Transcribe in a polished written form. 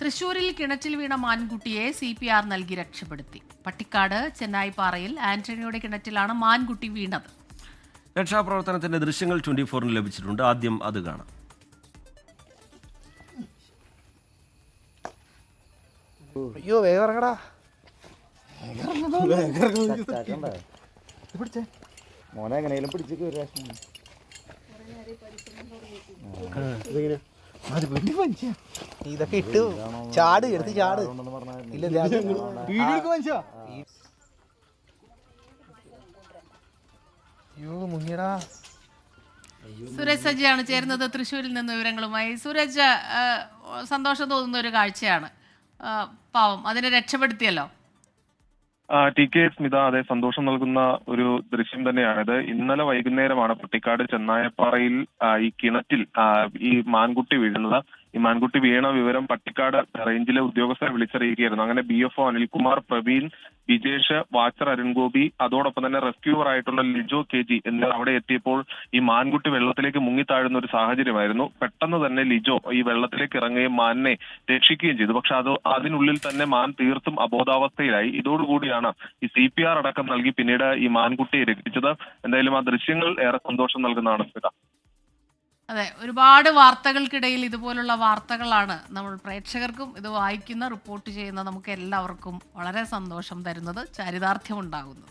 തൃശൂരിൽ കിണറ്റിൽ വീണ മാൻകുട്ടിയെ CPR നൽകി രക്ഷപ്പെടുത്തി. പട്ടിക്കാട് ചെന്നായിപ്പാറയിൽ ആന്റണിയുടെ കിണറ്റിലാണ് മാൻകുട്ടി വീണത്. രക്ഷാപ്രവർത്തനത്തിന്റെ ദൃശ്യങ്ങൾ 24-ന് ലഭിച്ചിട്ടുണ്ട്. ആദ്യം അത് കാണാം. അയ്യോ വേഗം ഇറങ്ങടാ. മോനെ എങ്ങനെയും പിടിച്ചേക്ക് ഇതൊക്കെ ഇട്ട് ചാട് എടുത്ത് ചാട്. അയ്യോ മുങ്ങിയടാ. സുരജ് സജിയാണ് ചേരുന്നത് തൃശ്ശൂരിൽ നിന്ന് വിവരങ്ങളുമായി. സുരജ്, സന്തോഷം തോന്നുന്ന ഒരു കാഴ്ചയാണ്. പാവം, അതിനെ രക്ഷപ്പെടുത്തിയല്ലോ. TK സ്മിത, അതെ, സന്തോഷം നൽകുന്ന ഒരു ദൃശ്യം തന്നെയാണിത്. ഇന്നലെ വൈകുന്നേരമാണ് പട്ടിക്കാട് ചെന്നായപ്പാറയിൽ ഈ കിണറ്റിൽ ഈ മാൻകുട്ടി വീഴുന്നത്. ഈ മാൻകുട്ടി വീണ വിവരം പട്ടിക്കാട് റേഞ്ചിലെ ഉദ്യോഗസ്ഥരെ വിളിച്ചറിയിക്കുകയായിരുന്നു. അങ്ങനെ BFO അനിൽകുമാർ, പ്രവീൺ, വിജേഷ്, വാച്ചർ അരുൺഗോപി, അതോടൊപ്പം തന്നെ റെസ്ക്യൂവർ ആയിട്ടുള്ള ലിജോ KG എന്നിവർ അവിടെ എത്തിയപ്പോൾ ഈ മാൻകുട്ടി വെള്ളത്തിലേക്ക് മുങ്ങിത്താഴുന്ന ഒരു സാഹചര്യമായിരുന്നു. പെട്ടെന്ന് തന്നെ ലിജോ ഈ വെള്ളത്തിലേക്ക് ഇറങ്ങുകയും മാനിനെ രക്ഷിക്കുകയും ചെയ്തു. പക്ഷെ അതിനുള്ളിൽ തന്നെ മാൻ തീർത്തും അബോധാവസ്ഥയിലായി. ഇതോടുകൂടിയാണ് ഈ CPR അടക്കം നൽകി പിന്നീട് ഈ മാൻകുട്ടിയെ രക്ഷിച്ചത്. എന്തായാലും ആ ദൃശ്യങ്ങൾ ഏറെ സന്തോഷം നൽകുന്നതാണ് സ്മിത. അതെ, ഒരുപാട് വാർത്തകൾക്കിടയിൽ ഇതുപോലുള്ള വാർത്തകളാണ് നമ്മൾ പ്രേക്ഷകർക്കും ഇത് വായിക്കുന്ന റിപ്പോർട്ട് ചെയ്യുന്ന നമുക്ക് എല്ലാവർക്കും വളരെ സന്തോഷം തരുന്നത്, ചാരിതാർത്ഥ്യം ഉണ്ടാകുന്നത്.